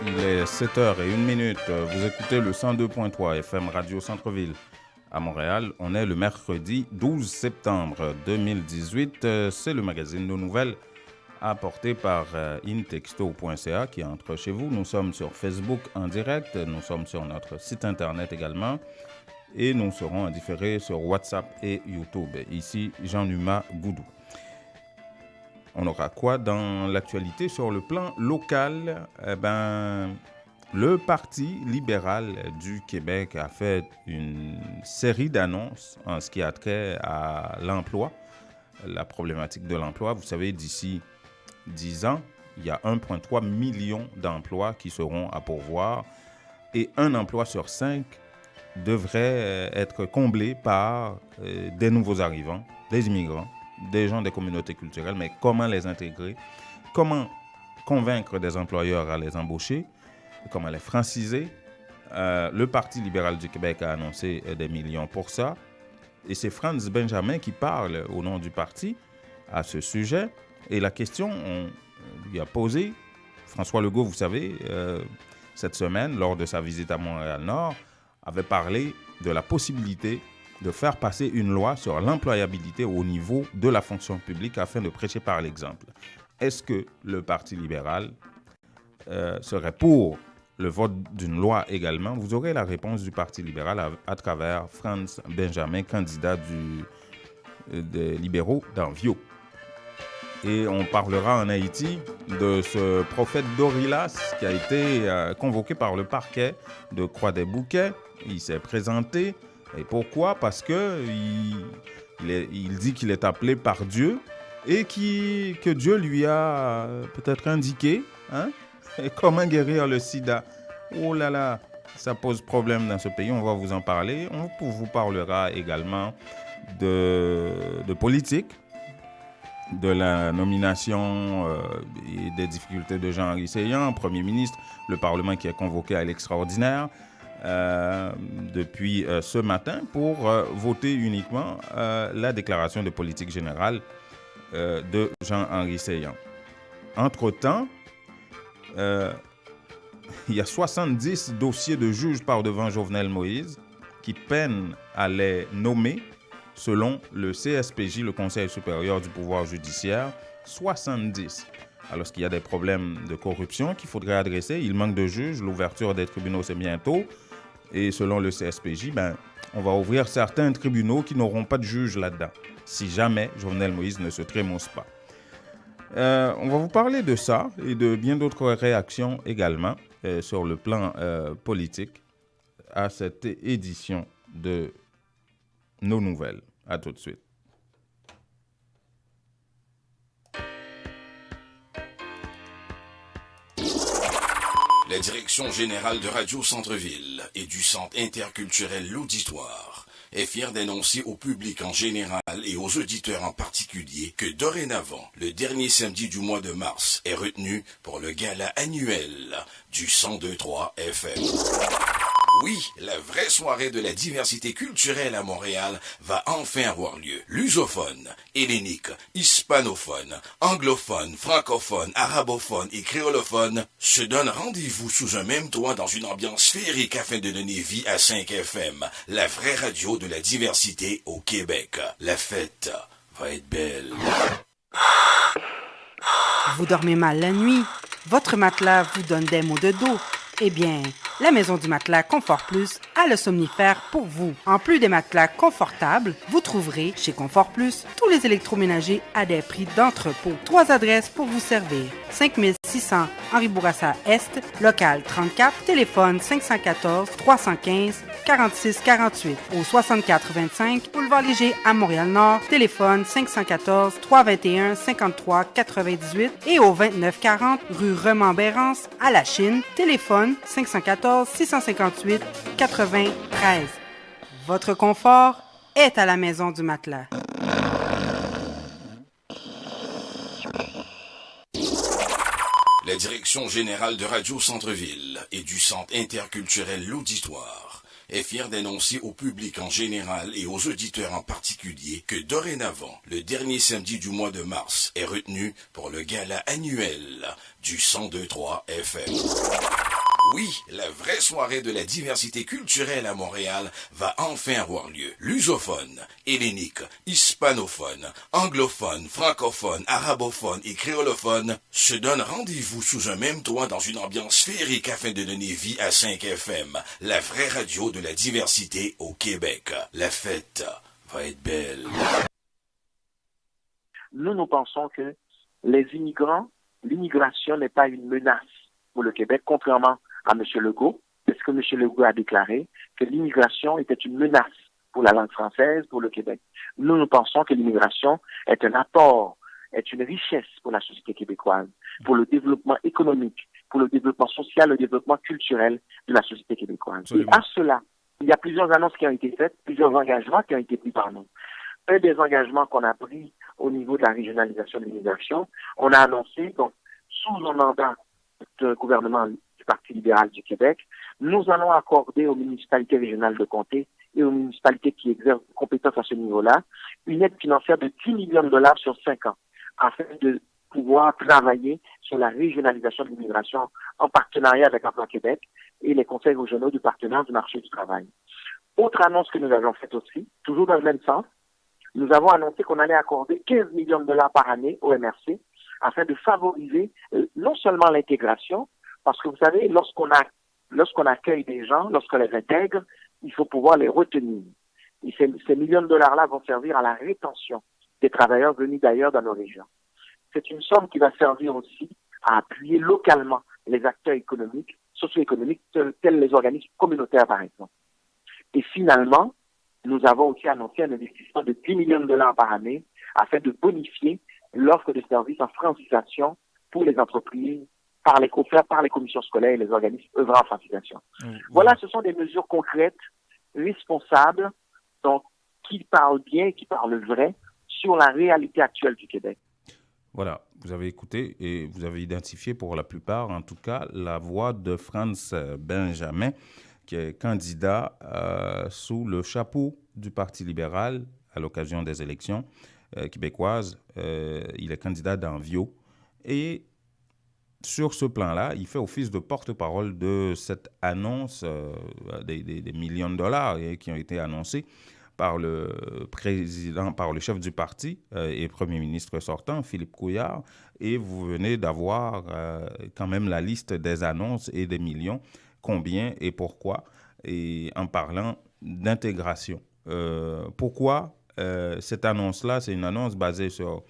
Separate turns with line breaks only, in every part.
Il est 7h01. Vous écoutez le 102.3 FM Radio Centre-Ville à Montréal. On est le mercredi 12 septembre 2018. C'est le magazine de nouvelles apporté par intexto.ca qui entre chez vous. Nous sommes sur Facebook en direct. Nous sommes sur notre site internet également. Et nous serons différés sur WhatsApp et YouTube. Ici, Jean-Numa Goudou. On aura quoi dans l'actualité sur le plan local? Le Parti libéral du Québec a fait une série d'annonces en ce qui a trait à l'emploi, la problématique de l'emploi. Vous savez, d'ici 10 ans, il y a 1,3 million d'emplois qui seront à pourvoir et un emploi sur 5 devrait être comblé par des nouveaux arrivants, des immigrants, des gens des communautés culturelles, mais comment les intégrer, comment convaincre des employeurs à les embaucher, comment les franciser. Le Parti libéral du Québec a annoncé des millions pour ça. Et c'est Franz Benjamin qui parle au nom du parti à ce sujet. Et la question, on lui a posé, François Legault, vous savez, cette semaine, lors de sa visite à Montréal-Nord, avait parlé de la possibilité de faire passer une loi sur l'employabilité au niveau de la fonction publique afin de prêcher par l'exemple. Est-ce que le Parti libéral serait pour le vote d'une loi également? Vous aurez la réponse du Parti libéral à travers Franz Benjamin, candidat des libéraux d'Anvio. Et on parlera en Haïti de ce prophète Dorilas qui a été convoqué par le parquet de Croix-des-Bouquets. Il s'est présenté. Et pourquoi? Parce qu'il dit qu'il est appelé par Dieu et que Dieu lui a peut-être indiqué comment guérir le sida. Oh là là, ça pose problème dans ce pays, on va vous en parler. On vous parlera également de politique, de la nomination et des difficultés de Jean-Henri Séillant, Premier ministre, le Parlement qui est convoqué à l'extraordinaire depuis ce matin pour voter uniquement la déclaration de politique générale de Jean-Henri Séillant. Entre-temps, il y a 70 dossiers de juges par devant Jovenel Moïse qui peinent à les nommer selon le CSPJ, le Conseil supérieur du pouvoir judiciaire. 70. Alors qu'il y a des problèmes de corruption qu'il faudrait adresser, il manque de juges, l'ouverture des tribunaux c'est bientôt. Et selon le CSPJ, on va ouvrir certains tribunaux qui n'auront pas de juge là-dedans, si jamais Jovenel Moïse ne se trémousse pas. On va vous parler de ça et de bien d'autres réactions également sur le plan politique à cette édition de Nos Nouvelles. À tout de suite.
La direction générale de Radio Centre-Ville et du Centre interculturel L'Auditoire est fière d'annoncer au public en général et aux auditeurs en particulier que dorénavant, le dernier samedi du mois de mars est retenu pour le gala annuel du 102.3 FM. Oui, la vraie soirée de la diversité culturelle à Montréal va enfin avoir lieu. Lusophone, hellénique, hispanophone, anglophone, francophone, arabophone et créolophone se donnent rendez-vous sous un même toit dans une ambiance féerique afin de donner vie à 5 FM, la vraie radio de la diversité au Québec. La fête va être belle.
Vous dormez mal la nuit? Votre matelas vous donne des maux de dos? Eh bien, la Maison du Matelas Confort Plus a le somnifère pour vous. En plus des matelas confortables, vous trouverez chez Confort Plus tous les électroménagers à des prix d'entrepôt. 3 adresses pour vous servir. 5600 Henri Bourassa Est, local 34, téléphone 514 315 46 48 au 6425 Boulevard Léger à Montréal-Nord, téléphone 514 321 53 98 et au 2940 rue Remembérance à La Chine, téléphone 514 658 93. Votre confort est à la Maison du Matelas.
La direction générale de Radio Centre-Ville et du Centre interculturel L'Auditoire est fière d'annoncer au public en général et aux auditeurs en particulier que dorénavant, le dernier samedi du mois de mars est retenu pour le gala annuel du 102.3 FM. Oui, la vraie soirée de la diversité culturelle à Montréal va enfin avoir lieu. Lusophone, hellénique, hispanophone, anglophone, francophone, arabophone et créolophone se donnent rendez-vous sous un même toit dans une ambiance féerique afin de donner vie à 5FM, la vraie radio de la diversité au Québec. La fête va être belle.
Nous pensons que les immigrants, l'immigration n'est pas une menace pour le Québec, contrairement à M. Legault, parce que M. Legault a déclaré que l'immigration était une menace pour la langue française, pour le Québec. Nous pensons que l'immigration est un apport, est une richesse pour la société québécoise, pour le développement économique, pour le développement social, le développement culturel de la société québécoise. Absolument. Et à cela, il y a plusieurs annonces qui ont été faites, plusieurs engagements qui ont été pris par nous. Un des engagements qu'on a pris au niveau de la régionalisation de l'immigration, on a annoncé, donc, sous un mandat du gouvernement du Parti libéral du Québec, nous allons accorder aux municipalités régionales de comté et aux municipalités qui exercent des compétences à ce niveau-là une aide financière de 10 millions de dollars sur 5 ans, afin de pouvoir travailler sur la régionalisation de l'immigration en partenariat avec Emploi Québec et les conseils régionaux du partenaire du marché du travail. Autre annonce que nous avons faite aussi, toujours dans le même sens, nous avons annoncé qu'on allait accorder 15 millions de dollars par année au MRC afin de favoriser non seulement l'intégration, parce que vous savez, lorsqu'on accueille des gens, lorsqu'on les intègre, il faut pouvoir les retenir. Et ces millions de dollars-là vont servir à la rétention des travailleurs venus d'ailleurs dans nos régions. C'est une somme qui va servir aussi à appuyer localement les acteurs économiques, socio-économiques, tels les organismes communautaires par exemple. Et finalement, nous avons aussi annoncé un investissement de 10 millions de dollars par année afin de bonifier l'offre de services en francisation pour les entreprises offertes par les commissions scolaires et les organismes œuvrant en francisation. Voilà, ce sont des mesures concrètes, responsables, donc qui parlent bien, qui parlent vrai sur la réalité actuelle du Québec.
Voilà, vous avez écouté et vous avez identifié pour la plupart, en tout cas, la voix de Frantz Benjamin, qui est candidat sous le chapeau du Parti libéral à l'occasion des élections québécoises. Il est candidat dans Vio. Et sur ce plan-là, il fait office de porte-parole de cette annonce des millions de dollars qui ont été annoncés par le président, par le chef du parti et premier ministre sortant, Philippe Couillard. Et vous venez d'avoir quand même la liste des annonces et des millions. Combien et pourquoi, et en parlant d'intégration. Pourquoi cette annonce-là, c'est une annonce basée sur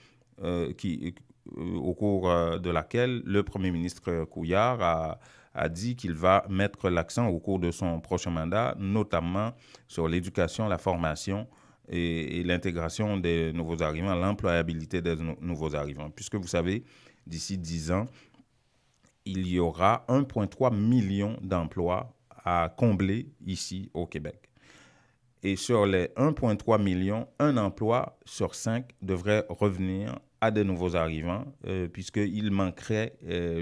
au cours de laquelle le Premier ministre Couillard a dit qu'il va mettre l'accent au cours de son prochain mandat, notamment sur l'éducation, la formation et l'intégration des nouveaux arrivants, l'employabilité des nouveaux arrivants. Puisque vous savez, d'ici 10 ans, il y aura 1,3 million d'emplois à combler ici au Québec. Et sur les 1,3 million, un emploi sur 5 devrait revenir à des nouveaux arrivants, puisqu'il manquerait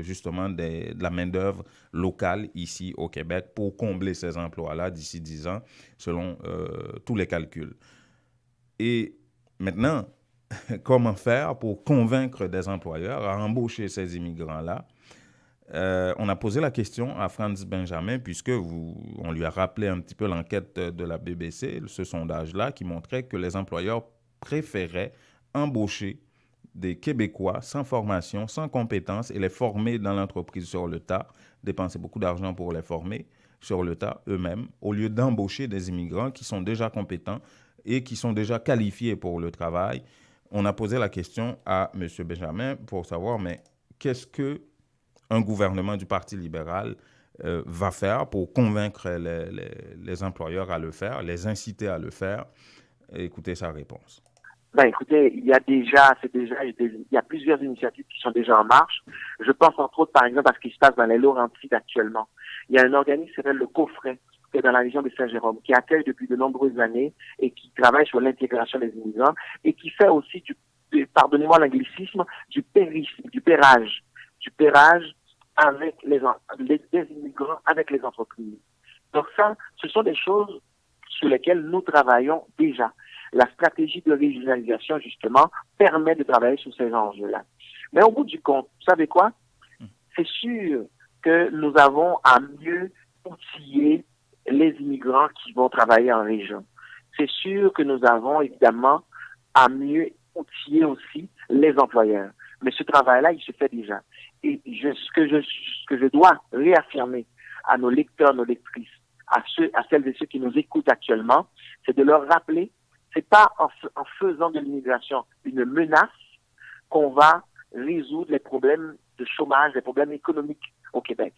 justement de la main-d'œuvre locale ici au Québec pour combler ces emplois-là d'ici 10 ans, selon tous les calculs. Et maintenant, comment faire pour convaincre des employeurs à embaucher ces immigrants-là? On a posé la question à Frantz Benjamin, puisque on lui a rappelé un petit peu l'enquête de la BBC, ce sondage-là, qui montrait que les employeurs préféraient embaucher des Québécois sans formation, sans compétences et les former dans l'entreprise sur le tas, dépenser beaucoup d'argent pour les former sur le tas eux-mêmes, au lieu d'embaucher des immigrants qui sont déjà compétents et qui sont déjà qualifiés pour le travail. On a posé la question à M. Benjamin pour savoir, mais qu'est-ce qu'un gouvernement du Parti libéral va faire pour convaincre les employeurs à le faire, les inciter à le faire? Écoutez sa réponse.
Écoutez, il y a plusieurs initiatives qui sont déjà en marche. Je pense entre autres, par exemple, à ce qui se passe dans les Laurentides actuellement. Il y a un organisme qui s'appelle le Coffret, qui est dans la région de Saint-Jérôme, qui accueille depuis de nombreuses années et qui travaille sur l'intégration des immigrants et qui fait aussi pardonnez-moi l'anglicisme, du pérage avec des immigrants, avec les entreprises. Donc ça, ce sont des choses sur lesquelles nous travaillons déjà. La stratégie de régionalisation, justement, permet de travailler sur ces enjeux-là. Mais au bout du compte, vous savez quoi? C'est sûr que nous avons à mieux outiller les immigrants qui vont travailler en région. C'est sûr que nous avons évidemment à mieux outiller aussi les employeurs. Mais ce travail-là, il se fait déjà. Et ce que je dois réaffirmer à nos lecteurs, nos lectrices, à celles et ceux qui nous écoutent actuellement, c'est de leur rappeler, c'est pas en faisant de l'immigration une menace qu'on va résoudre les problèmes de chômage, les problèmes économiques au Québec.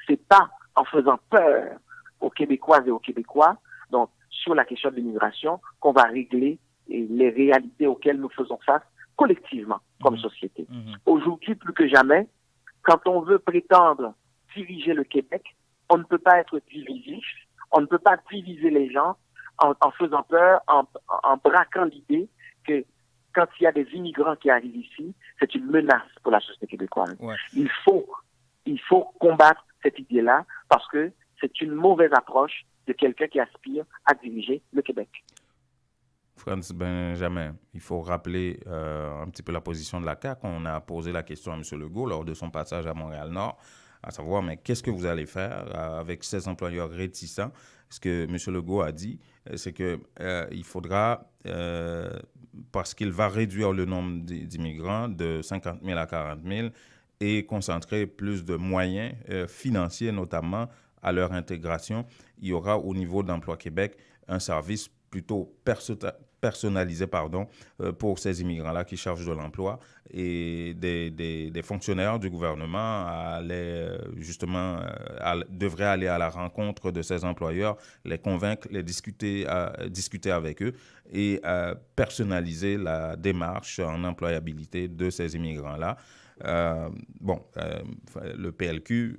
C'est pas en faisant peur aux Québécoises et aux Québécois, donc sur la question de l'immigration, qu'on va régler les réalités auxquelles nous faisons face collectivement comme société. Aujourd'hui, plus que jamais, quand on veut prétendre diriger le Québec, on ne peut pas être divisif, on ne peut pas diviser les gens en faisant peur, en braquant l'idée que quand il y a des immigrants qui arrivent ici, c'est une menace pour la société québécoise. Ouais. Il faut combattre cette idée-là parce que c'est une mauvaise approche de quelqu'un qui aspire à diriger le Québec.
Franz Benjamin, il faut rappeler un petit peu la position de la CAQ. On a posé la question à M. Legault lors de son passage à Montréal-Nord, à savoir, mais qu'est-ce que vous allez faire avec ces employeurs réticents? Ce que M. Legault a dit, c'est qu'il faudra, parce qu'il va réduire le nombre d'immigrants de 50 000 à 40 000 et concentrer plus de moyens financiers, notamment à leur intégration, il y aura au niveau d'Emploi Québec un service plutôt personnalisé pour ces immigrants-là qui cherchent de l'emploi, et des fonctionnaires du gouvernement devraient aller à la rencontre de ces employeurs, les convaincre, les discuter avec eux et personnaliser la démarche en employabilité de ces immigrants-là. Le PLQ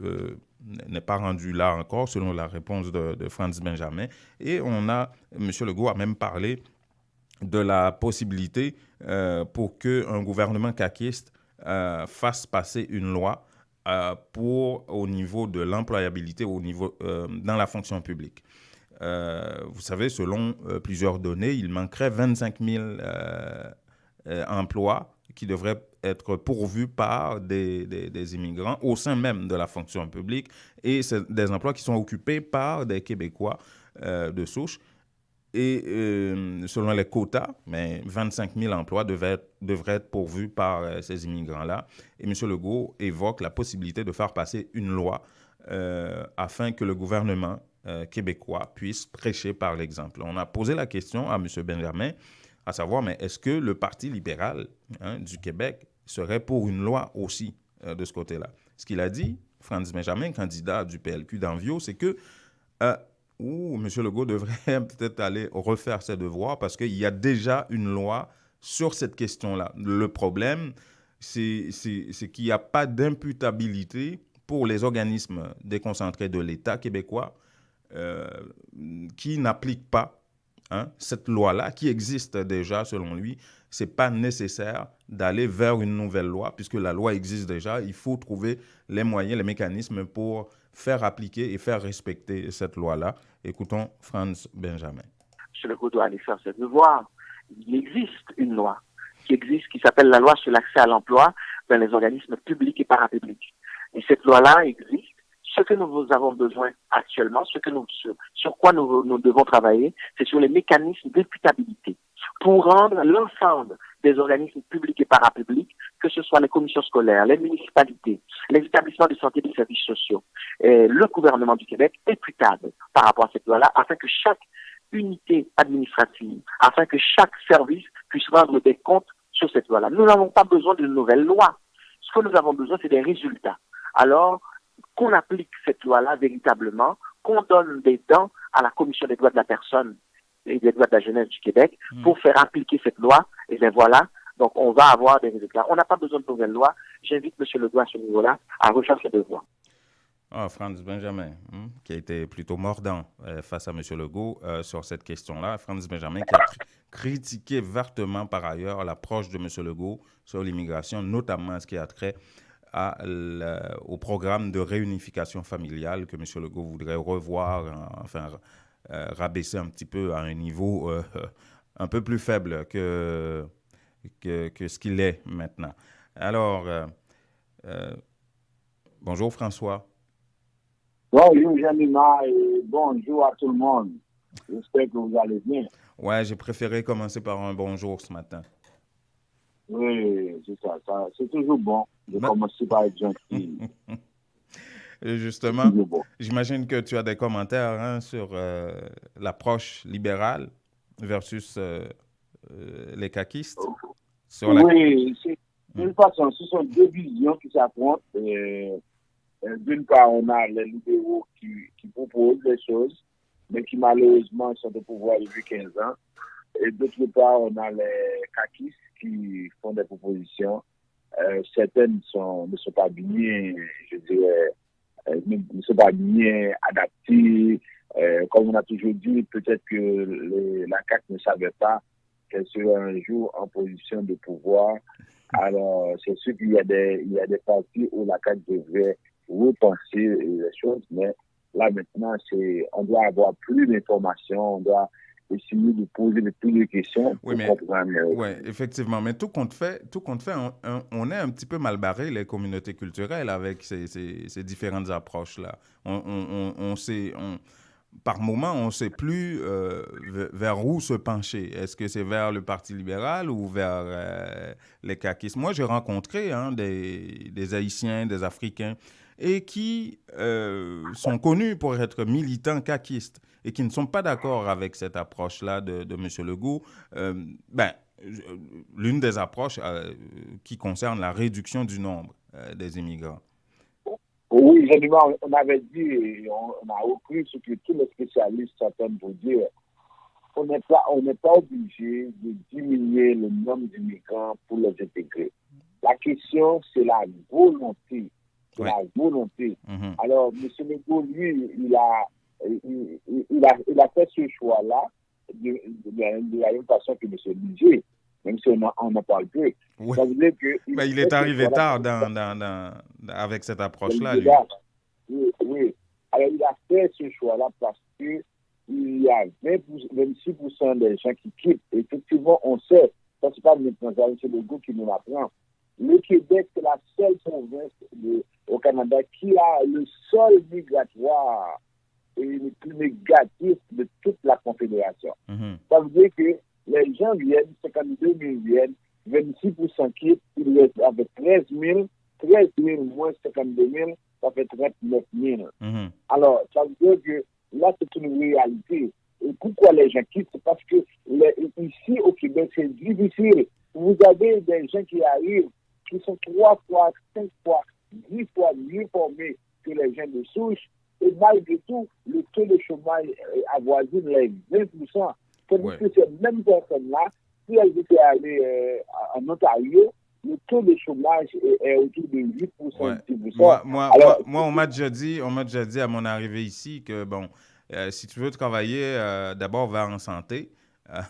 n'est pas rendu là encore, selon la réponse de Franz Benjamin. Et M. Legault a même parlé de la possibilité pour qu'un gouvernement caquiste fasse passer une loi au niveau de l'employabilité dans la fonction publique. Vous savez, selon plusieurs données, il manquerait 25 000 emplois qui devraient être pourvus par des immigrants au sein même de la fonction publique, et c'est des emplois qui sont occupés par des Québécois de souche. Et selon les quotas, 25 000 emplois devraient être pourvus par ces immigrants-là. Et M. Legault évoque la possibilité de faire passer une loi afin que le gouvernement québécois puisse prêcher par l'exemple. On a posé la question à M. Benjamin, à savoir, mais est-ce que le Parti libéral du Québec serait pour une loi aussi de ce côté-là? Ce qu'il a dit, Franz Benjamin, candidat du PLQ d'Anvio, c'est que M. Legault devrait peut-être aller refaire ses devoirs parce qu'il y a déjà une loi sur cette question-là. Le problème, c'est qu'il n'y a pas d'imputabilité pour les organismes déconcentrés de l'État québécois qui n'appliquent pas cette loi-là, qui existe déjà selon lui. Ce n'est pas nécessaire d'aller vers une nouvelle loi puisque la loi existe déjà. Il faut trouver les moyens, les mécanismes pour faire appliquer et faire respecter cette loi-là. Écoutons Franz Benjamin.
M. Legault doit aller faire ses devoirs. Il existe une loi qui s'appelle la loi sur l'accès à l'emploi dans les organismes publics et parapublics. Et cette loi-là existe. Ce que nous avons besoin actuellement, sur quoi nous devons travailler, c'est sur les mécanismes d'imputabilité pour rendre l'ensemble des organismes publics et parapublics, que ce soit les commissions scolaires, les municipalités, les établissements de santé et de services sociaux, le gouvernement du Québec, imputable par rapport à cette loi-là, afin que chaque unité administrative, afin que chaque service puisse rendre des comptes sur cette loi-là. Nous n'avons pas besoin d'une nouvelle loi. Ce que nous avons besoin, c'est des résultats. Alors, qu'on applique cette loi-là véritablement, qu'on donne des dents à la Commission des droits de la personne et des droits de la jeunesse du Québec pour faire appliquer cette loi. Et bien voilà, donc on va avoir des résultats. On n'a pas besoin de nouvelles lois. J'invite M. Legault à ce niveau-là à refaire ses devoirs.
Franz Benjamin, qui a été plutôt mordant face à M. Legault sur cette question-là. Franz Benjamin qui a critiqué vertement par ailleurs l'approche de M. Legault sur l'immigration, notamment ce qui a trait au programme de réunification familiale que M. Legault voudrait revoir, rabaisser un petit peu à un niveau un peu plus faible que ce qu'il est maintenant. Alors, bonjour François.
Bonjour Janima et bonjour à tout le monde. J'espère que vous allez bien.
Ouais, j'ai préféré commencer par un bonjour ce matin.
Oui, c'est ça. C'est toujours bon de
Ben,
commencer par être gentil.
et
C'est
justement,
toujours bon.
j'imagine que tu as des commentaires hein, sur l'approche libérale versus les caquistes. Sur la...
Oui, de
Hmm.
toute façon, ce sont deux visions qui s'affrontent. D'une part, on a les libéraux qui proposent des choses, mais qui malheureusement sont au pouvoir depuis 15 ans. Et d'autre part, on a les caquistes qui font des propositions. Certaines ne sont pas bien, je dirais, ne sont pas bien adaptées. Comme on a toujours dit, peut-être que la CAQ ne savait pas qu'elle serait un jour en position de pouvoir. Alors, c'est sûr qu'il y a des parties où la CAQ devrait repenser les choses, mais là maintenant, on doit avoir plus d'informations, on doit essayer de poser de plus de questions
Oui,
pour
mais
comprendre.
ouais, effectivement. Mais tout compte fait, on est un petit peu mal barré, les communautés culturelles, avec ces différentes approches-là. On sait, par moment, on ne sait plus vers où se pencher. Est-ce que c'est vers le Parti libéral ou vers les caquistes? Moi, j'ai rencontré hein, des Haïtiens, des Africains, et qui sont connus pour être militants caquistes et qui ne sont pas d'accord avec cette approche-là de M. Legault. Ben, l'une des approches qui concerne la réduction du nombre des immigrants.
Oui, on avait dit, et on a repris ce que tous les spécialistes s'attendent pour dire. On n'est pas obligé de diminuer le nombre d'immigrants pour les intégrer. La question, c'est la volonté. C'est
Ouais.
la volonté.
Mhm.
Alors, M. Legault, lui, il a fait ce choix-là de la même façon que M. Ligier, même si on n'en parle peu.
Oui.
Ça veut dire que
Ben, il est arrivé tard avec cette approche-là, lui.
Oui, oui. Alors, il a fait ce choix-là parce que il y a 26% des gens qui quittent. Effectivement, on sait, ça c'est pas maintenant, c'est le goût qui nous l'apprend. Le Québec, c'est la seule province au Canada qui a le sol migratoire et le plus négatif de toute la Confédération.
Mhm.
Ça veut dire que les gens viennent, 52 000 viennent, 26% quittent, il reste avec 13 000 moins 52 000, ça fait 39 000.
Mhm.
Alors, ça veut dire que là, c'est une réalité. Et pourquoi les gens quittent? C'est parce que ici, au Québec, c'est difficile. Vous avez des gens qui arrivent, qui sont 3 fois, 5 fois, 10 fois mieux formés que les gens de souche. Et malgré tout, le taux de chômage avoisine les 20%. C'est-à-dire que ces mêmes personnes-là, si elles étaient allées en Ontario, le taux de chômage est autour de 8%.
Ouais.
10%.
Moi, on m'a déjà dit à mon arrivée ici que, bon, si tu veux travailler, d'abord, va en santé,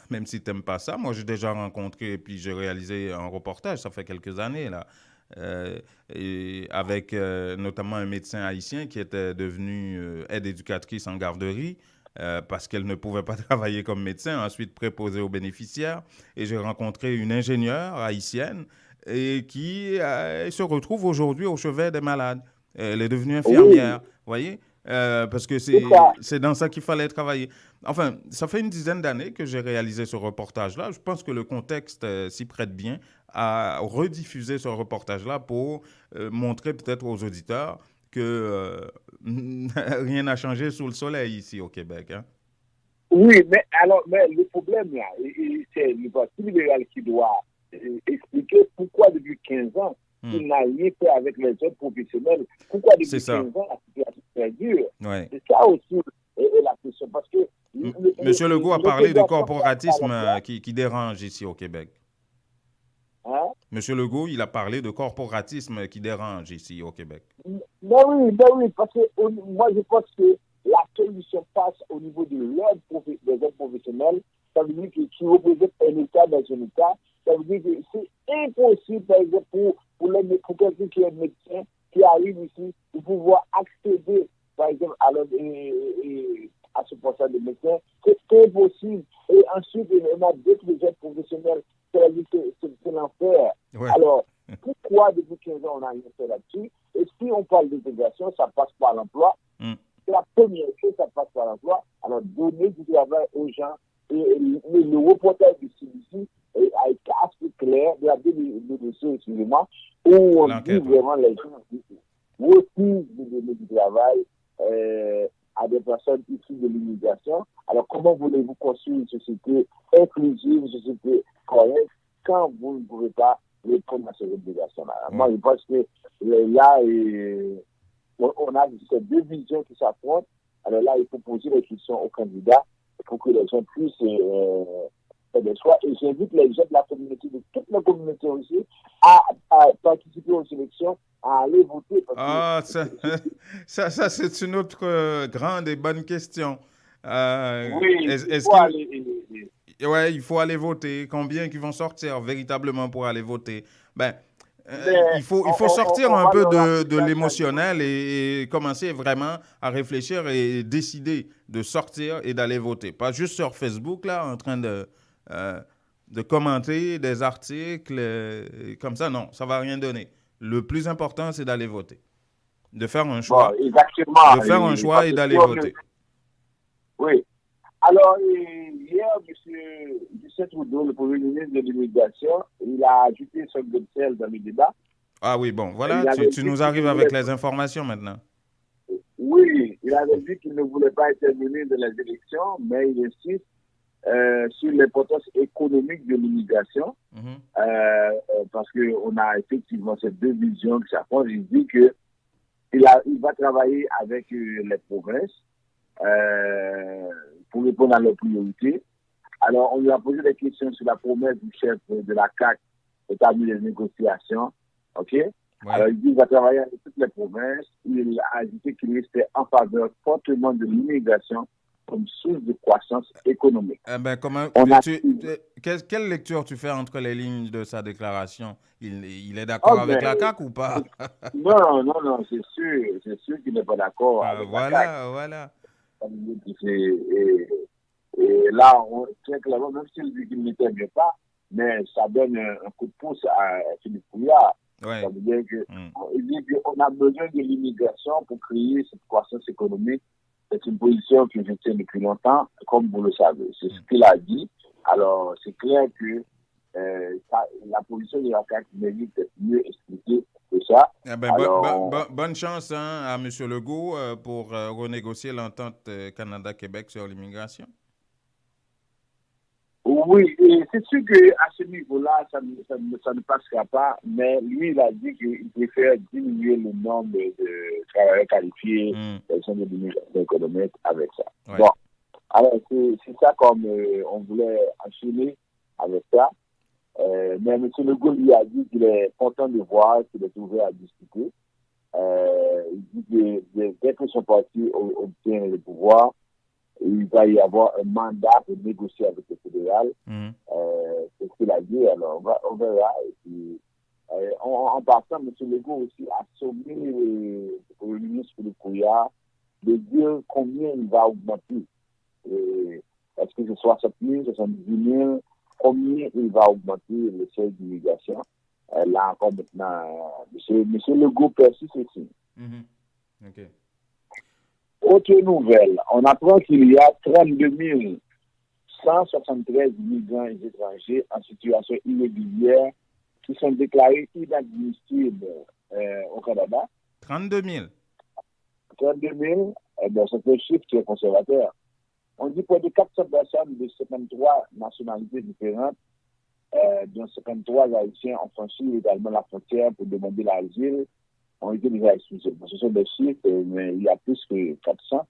même si tu n'aimes pas ça. Moi, j'ai déjà rencontré, puis j'ai réalisé un reportage, ça fait quelques années, là, et avec notamment un médecin haïtien qui était devenu aide éducatrice en garderie. Parce qu'elle ne pouvait pas travailler comme médecin, ensuite préposée aux bénéficiaires. Et j'ai rencontré une ingénieure haïtienne et qui se retrouve aujourd'hui au chevet des malades. Elle est devenue infirmière, vous voyez, parce que c'est dans ça qu'il fallait travailler. Enfin, ça fait une dizaine d'années que j'ai réalisé ce reportage-là. Je pense que le contexte s'y prête bien à rediffuser ce reportage-là pour montrer peut-être aux auditeurs que rien n'a changé sous le soleil ici au Québec. Hein?
Oui, mais le problème là, c'est le Parti libéral qui doit expliquer pourquoi depuis 15 ans, il n'a rien fait avec les autres professionnels. Pourquoi depuis 15 ans, la situation est dure.
Ouais.
C'est ça aussi la question. Parce que
Monsieur Legault a parlé de corporatisme qui dérange ici au Québec.
Hein?
Monsieur Legault, il a parlé de corporatisme qui dérange ici au Québec.
Ben oui, parce que moi je pense que la solution passe au niveau des autres professionnels. Ça veut dire que qui représente un État dans un État. Ça veut dire que c'est impossible, par exemple, pour quelqu'un qui est médecin, qui arrive ici, de pouvoir accéder, par exemple, à ce poste de médecin. C'est impossible. Et ensuite, on a d'autres autres professionnels. C'est l'enfer.
Ouais.
Alors, pourquoi depuis 15 ans on n'a rien fait là-dessus? Et si on parle d'intégration, ça passe par l'emploi. la première chose, ça passe par l'emploi. Alors, donner du travail aux gens. Et le reportage du CBC a été assez clair, il y a deux dossiers, excusez-moi, où on dit vraiment les gens refusent de donner du travail à des personnes issues de l'immigration. Alors, comment voulez-vous construire une société inclusive, une société correcte, quand vous ne pouvez pas répondre à ces obligations-là? Moi, je pense que là, on a ces deux visions qui s'affrontent. Alors là, il faut poser les questions aux candidats pour que les gens puissent faire des choix. Et j'invite les gens de la communauté, de toute la communauté aussi, à participer aux élections, à aller voter.
Ça, c'est une autre grande et bonne question.
Oui,
il faut aller voter. Combien qui vont sortir véritablement pour aller voter? Il faut sortir un peu de l'émotionnel et commencer vraiment à réfléchir et décider de sortir et d'aller voter. Pas juste sur Facebook, là, en train de commenter des articles comme ça. Non, ça ne va rien donner. Le plus important, c'est d'aller voter. De faire un choix.
Bon, exactement.
De faire un choix et d'aller voter.
Oui. Alors, hier, M. Justin Trudeau, le Premier ministre de l'Immigration, il a ajouté son grain de sel dans le débat.
Ah oui, bon, voilà, tu nous arrives avec les informations maintenant.
Oui, il avait dit qu'il ne voulait pas intervenir dans les élections, mais il insiste sur l'importance économique de l'immigration, parce qu'on a effectivement ces deux visions qui s'affrontent. Il dit qu'il va travailler avec les provinces pour répondre à leurs priorités. Alors, on lui a posé des questions sur la promesse du chef de la CAQ d'établir les négociations. OK? Ouais. Alors, il dit qu'il va travailler avec toutes les provinces. Il a ajouté qu'il restait en faveur fortement de l'immigration comme source de croissance économique.
Quelle lecture tu fais entre les lignes de sa déclaration? Il est d'accord avec la CAQ ou pas?
Non, c'est sûr qu'il n'est pas d'accord avec la CAQ.
Voilà.
Et là, très clairement, même s'il dit qu'il n'intervient pas, mais ça donne un coup de pouce à Philippe Couillard. Ouais. Ça veut dire il dit qu'on a besoin de l'immigration pour créer cette croissance économique. C'est une position que je tiens depuis longtemps, comme vous le savez. C'est ce qu'il a dit. Alors, c'est clair que la position de la CAQ mérite d'être mieux expliquée que ça.
Bonne chance à M. Legault pour renégocier l'entente Canada-Québec sur l'immigration.
Oui, et c'est sûr qu'à ce niveau-là, ça ne passera pas, mais lui, il a dit qu'il préfère diminuer le nombre de travailleurs qualifiés, des gens de l'immigration économique avec ça. Ouais. Bon, alors c'est ça comme on voulait enchaîner avec ça. Mais M. Legault lui a dit qu'il est content de voir qu'il est ouvert à discuter. Il dit que dès que son parti obtient le pouvoir, il va y avoir un mandat pour négocier avec le fédéral. C'est ce qu'il a dit. Alors, on verra. Et puis, en passant, M. Legault aussi a sommé le ministre Philippe Couillard de dire combien il va augmenter. Est-ce que c'est 60 000, 70 000? Combien il va augmenter le seuil d'immigration? Là encore maintenant, M. Legault persiste aussi.
OK.
Autre nouvelle, on apprend qu'il y a 32 173 migrants et étrangers en situation irrégulière qui sont déclarés inadmissibles au Canada.
32 000?
32 000, c'est un chiffre qui est conservateur. On dit près de 400 personnes de 53 nationalités différentes, dont 53 Haïtiens ont franchi également la frontière pour demander l'asile, ont été déjà expulsés. Ce sont des chiffres, mais il y a plus que 400.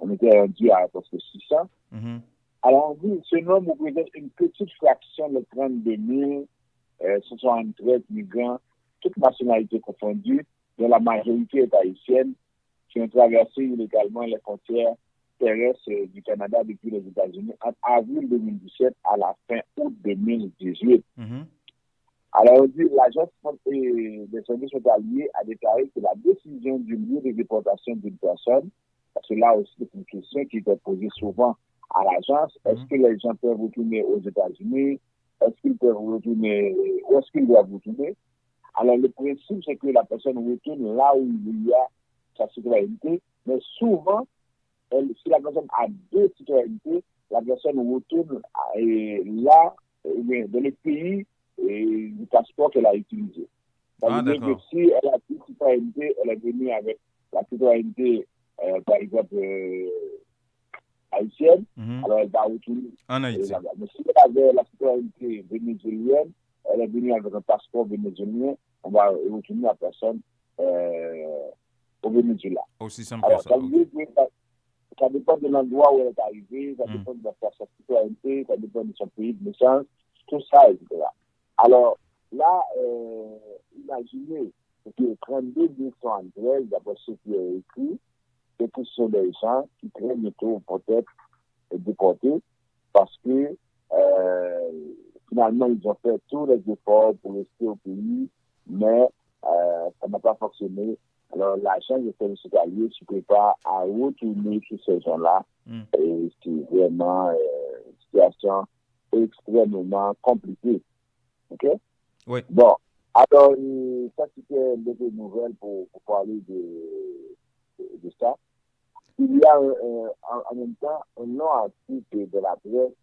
On était rendu à presque 600. Alors, on dit, ce nombre représente une petite fraction de 32 173 migrants, toutes nationalités confondues, dont la majorité est haïtienne, qui ont traversé illégalement les frontières terrestres du Canada depuis les États-Unis entre avril 2017 à la fin août 2018. Alors, on dit l'Agence des services frontaliers a déclaré que la décision du lieu de déportation d'une personne, parce que là aussi c'est une question qui est posée souvent à l'agence, est-ce que les gens peuvent retourner aux États-Unis? Est-ce qu'ils peuvent retourner? Où est-ce qu'ils doivent retourner? Alors, le principe, c'est que la personne retourne là où il y a sa citoyenneté, mais souvent, si la personne a 2 citoyennetés, la personne retourne là, dans le pays du passeport qu'elle a utilisé. Ça veut dire que si elle a 2 citoyennetés, elle est venue avec la citoyenneté, par exemple, haïtienne, alors elle va retourner
en Haïti.
Mais si elle avait la citoyenneté vénézuélienne, elle est venue avec un passeport vénézuélien, on va retourner la personne au Venezuela.
Aussi simple
alors,
que ça.
Ça veut dire que ça dépend de l'endroit où elle est arrivée, ça dépend de sa citoyenneté, ça dépend de son pays de naissance, tout ça, etc. Alors, là, imaginez que 32 213, d'après ce qui est écrit, que ce sont des gens qui très bientôt vont être déportés parce que finalement, ils ont fait tous les efforts pour rester au pays, mais ça n'a pas fonctionné. Alors, l'agent de service hospitalier se prépare à retourner sur ces gens-là. Et c'est vraiment une situation extrêmement compliquée. OK?
Oui.
Bon, alors, ça, c'était une nouvelle pour parler de ça. Il y a en même temps un long article de la presse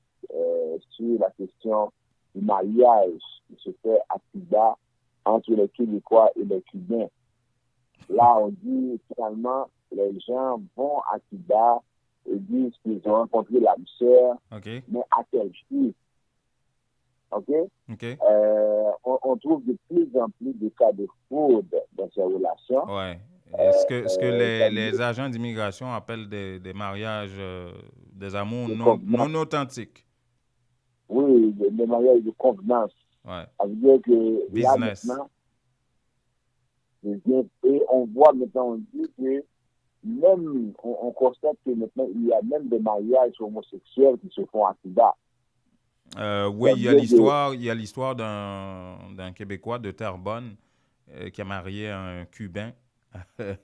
sur la question du mariage qui se fait à Cuba entre les Québécois et les Cubains. Là, on dit finalement, les gens vont à Cuba et disent qu'ils ont rencontré l'âme sœur, mais à quel prix? OK? On trouve de plus en plus de cas de fraude dans ces relations.
Ouais. Est-ce que les agents d'immigration appellent des mariages, des amours non authentiques?
Oui, des mariages de convenance.
Ouais.
Ça veut dire que
business.
Là, maintenant, et on voit maintenant, on dit que même, on constate que maintenant, il y a même des mariages homosexuels qui se font à Cuba.
Oui, il y a l'histoire d'un Québécois de Terrebonne qui a marié un Cubain.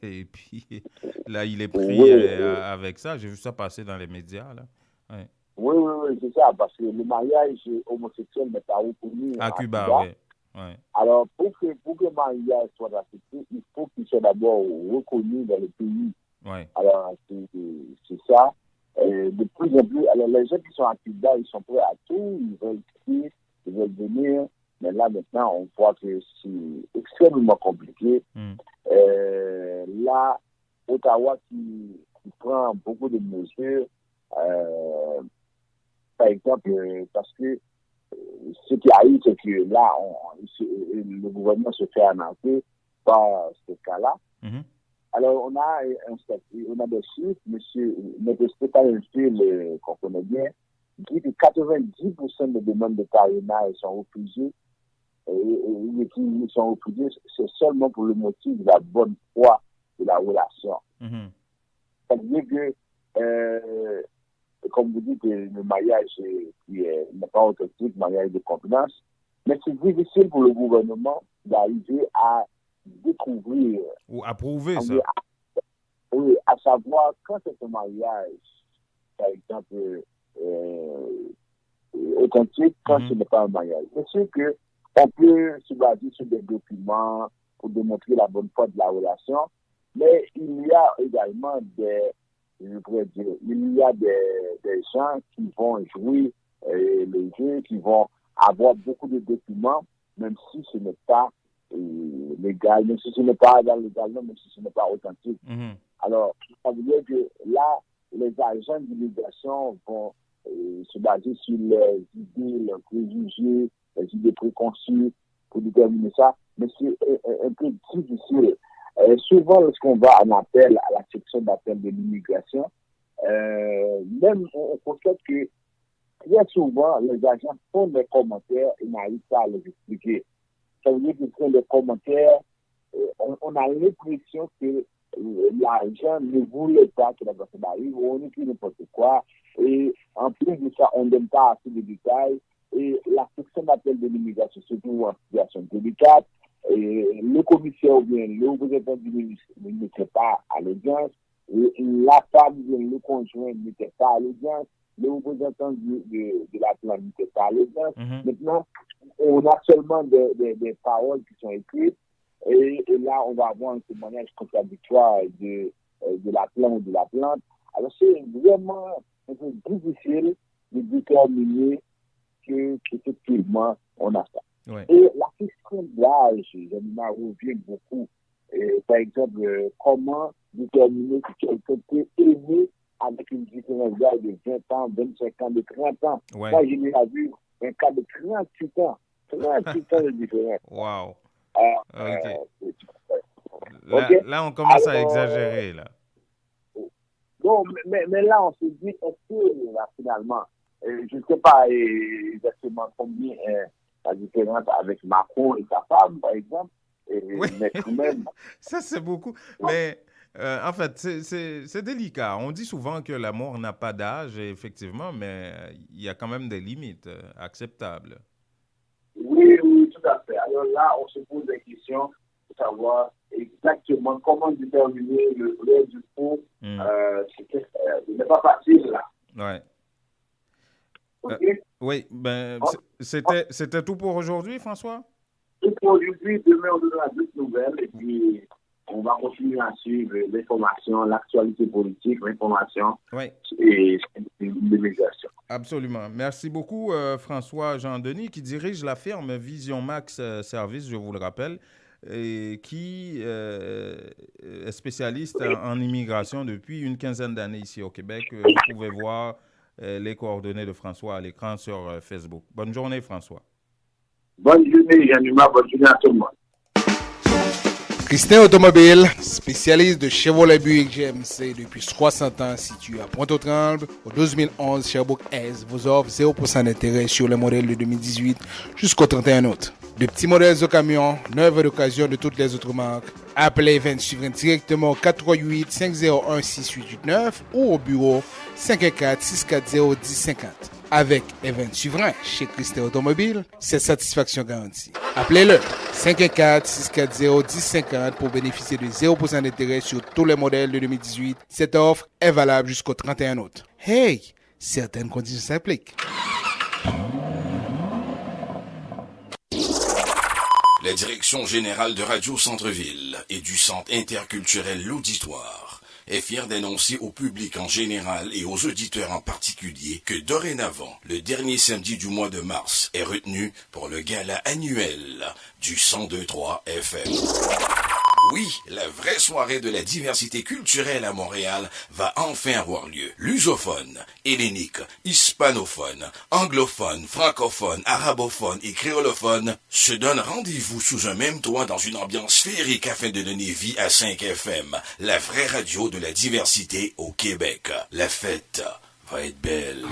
Et puis, là, il est pris avec ça. J'ai vu ça passer dans les médias. Là. Ouais.
Oui, c'est ça, parce que le mariage homosexuel n'est pas reconnu
à Cuba. Oui. Ouais.
Alors, pour que le mariage soit accepté, il faut qu'il soit d'abord reconnu dans le pays.
Ouais.
Alors, c'est ça. De plus en plus, alors les gens qui sont à Cuba, ils sont prêts à tout, ils veulent quitter, ils veulent venir, mais là, maintenant, on voit que c'est extrêmement compliqué. Là, Ottawa qui prend beaucoup de mesures, par exemple, parce que ce qui arrive, c'est que là, le gouvernement se fait annoncer par ce cas-là. Alors, on a des chiffres, notre Stéphane Phil, qu'on connaît bien, dit que 90% des demandes de parrainage sont refusées. Et qui sont refusées, c'est seulement pour le motif de la bonne foi de la relation. Ça veut dire que, comme vous dites, le mariage n'est pas authentique, le mariage de convenance, mais c'est difficile pour le gouvernement d'arriver à découvrir
ou approuver ça.
Oui, à savoir quand c'est un mariage, par exemple, authentique, quand ce n'est pas un mariage. C'est sûr qu'on peut se baser sur des documents pour démontrer la bonne foi de la relation, mais il y a également des gens qui vont jouer le jeu, qui vont avoir beaucoup de documents, même si ce n'est pas légal, même si ce n'est pas légalement, même si ce n'est pas authentique. Alors, ça veut dire que là, les agents d'immigration vont se baser sur les idées, les préjugés, les idées préconçues pour déterminer ça, mais c'est un peu difficile. Souvent, lorsqu'on va en appel à la section d'appel de l'immigration, même on constate que très souvent, les agents font des commentaires et n'arrivent pas à les expliquer. Ça veut dire qu'ils font des commentaires, on a l'impression que l'agent ne voulait pas que la personne arrive, ou on écrit n'importe quoi, et en plus de ça, on ne donne pas assez de détails, et la section d'appel de l'immigration se trouve en situation délicate, et le commissaire ou bien le représentant du ministre n'était pas à l'audience, et la femme ou bien le conjoint n'était pas à l'audience, le représentant de la plainte n'était pas à l'audience. Maintenant, on a seulement des paroles qui sont écrites, et là, on va avoir un témoignage contradictoire de la plainte ou de la plainte. Alors, c'est vraiment un peu difficile de déterminer qu'effectivement, on a ça.
Ouais.
Et la question de l'âge, Janima, revient beaucoup. Par exemple, comment déterminer si quelqu'un peut aimer avec une différence d'âge de 20 ans, 25 ans, de 30 ans.
Ouais.
Moi, j'ai déjà vu un cas de 38 ans. 38 ans de différence.
Wow. OK.
OK.
Là, on commence à
Alors,
exagérer, là.
Non, mais là, on se dit, est-ce que, là, finalement, je ne sais pas exactement combien est la différence avec Macron et sa femme, par exemple,
Oui.
mais quand même.
Ça, c'est beaucoup. Mais en fait, c'est délicat. On dit souvent que l'amour n'a pas d'âge, effectivement, mais il y a quand même des limites acceptables.
Oui, tout à fait. Alors là, on se pose des questions pour savoir exactement comment déterminer le vrai du faux. Ce n'est pas facile, là.
Ouais.
OK?
Oui, c'était tout pour aujourd'hui, François?
Tout pour aujourd'hui, demain, on donnera d'autres nouvelles et puis on va continuer à suivre l'information, l'actualité politique, l'information et l'immigration.
Absolument. Merci beaucoup, François Jean-Denis, qui dirige la firme Vision Max Service, je vous le rappelle, et qui est spécialiste en immigration depuis une quinzaine d'années ici au Québec. Vous pouvez voir les coordonnées de François à l'écran sur Facebook. Bonne journée, François.
Bonne journée, Januma. Bonne journée à tout le monde.
Christin Automobile, spécialiste de Chevrolet Buick GMC depuis 60 ans, situé à Pointe-aux-Trembles, au 12011 Sherbrooke-Est, vous offre 0% d'intérêt sur les modèles de 2018 jusqu'au 31 août. De petits modèles au camion, neuves d'occasion de toutes les autres marques. Appelez Event Suivrain directement au 438-501-6889 ou au bureau 514-640-1050. Avec Event Suivrain chez Christin Automobile, c'est satisfaction garantie. Appelez-le 514-640-1050 pour bénéficier de 0% d'intérêt sur tous les modèles de 2018. Cette offre est valable jusqu'au 31 août. Hey, certaines conditions s'appliquent.
La direction générale de Radio Centre-Ville et du Centre interculturel L'Auditoire est fière d'annoncer au public en général et aux auditeurs en particulier que dorénavant, le dernier samedi du mois de mars est retenu pour le gala annuel du 102.3 FM. Oui, la vraie soirée de la diversité culturelle à Montréal va enfin avoir lieu. Lusophone, hellénique, hispanophone, anglophone, francophone, arabophone et créolophone se donnent rendez-vous sous un même toit dans une ambiance féerique afin de donner vie à 5 FM, la vraie radio de la diversité au Québec. La fête va être belle.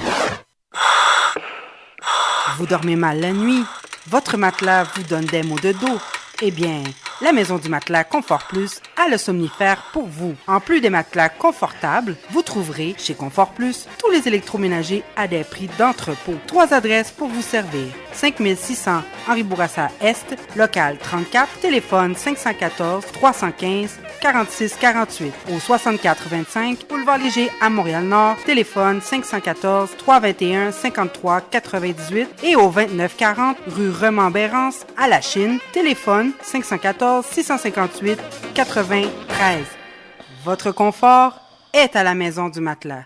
Vous dormez mal la nuit? Votre matelas vous donne des maux de dos? Eh bien, la Maison du Matelas Confort Plus a le somnifère pour vous. En plus des matelas confortables, vous trouverez chez Confort Plus tous les électroménagers à des prix d'entrepôt. 3 adresses pour vous servir. 5600 Henri Bourassa Est, local 34, téléphone 514-315-4648. Au 6425 Boulevard Léger à Montréal-Nord, téléphone 514-321-5398 et au 2940 rue Remembérance à La Chine, téléphone 514-658-93. Votre confort est à la Maison du Matelas.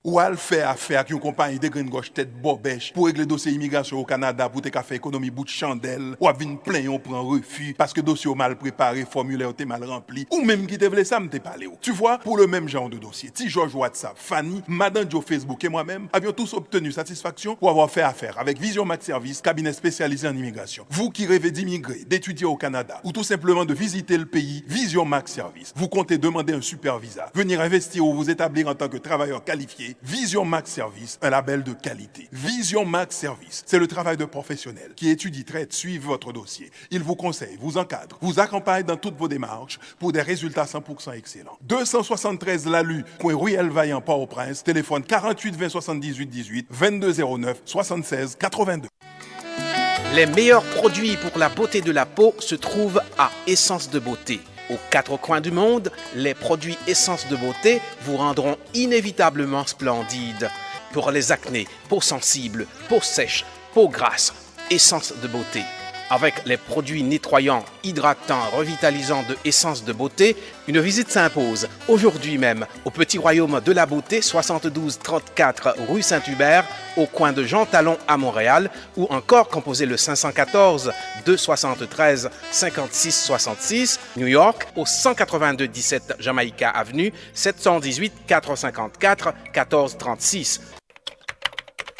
Ou al fait affaire avec une compagnie de green gauche tête bobèche pour régler dossier immigration au Canada pour te faire économie bout de chandelle ou vinn plein on prend refus parce que dossier mal préparé, formulaire t'es mal rempli ou même qui te voulait ça me te parler. Tu vois, pour le même genre de dossier, Ti George WhatsApp, Fanny, Madame Joe Facebook et moi-même avions tous obtenu satisfaction pour avoir fait affaire avec Vision Max Service, cabinet spécialisé en immigration. Vous qui rêvez d'immigrer, d'étudier au Canada ou tout simplement de visiter le pays, Vision Max Service. Vous comptez demander un super visa, venir investir ou vous établir en tant que travailleur qualifié. Vision Max Service, un label de qualité. Vision Max Service, c'est le travail de professionnels qui étudient, traitent, suivent votre dossier. Ils vous conseillent, vous encadrent, vous accompagnent dans toutes vos démarches pour des résultats 100% excellents. 273 Lalu, coin Ruelle Vaillant, Port-au-Prince, téléphone 48 20 78 18, 2209 76 82.
Les meilleurs produits pour la beauté de la peau se trouvent à Essence de Beauté. Aux 4 coins du monde, les produits Essence de Beauté vous rendront inévitablement splendide. Pour les acnés, peau sensible, peau sèche, peau grasse, Essence de Beauté. Avec les produits nettoyants, hydratants, revitalisants de Essence de Beauté, une visite s'impose aujourd'hui même au Petit Royaume de la Beauté, 72 34 rue Saint-Hubert, au coin de Jean Talon à Montréal, ou encore composez le 514 273 56 66, New York, au 182 17 Jamaïca Avenue, 718 454 14 36.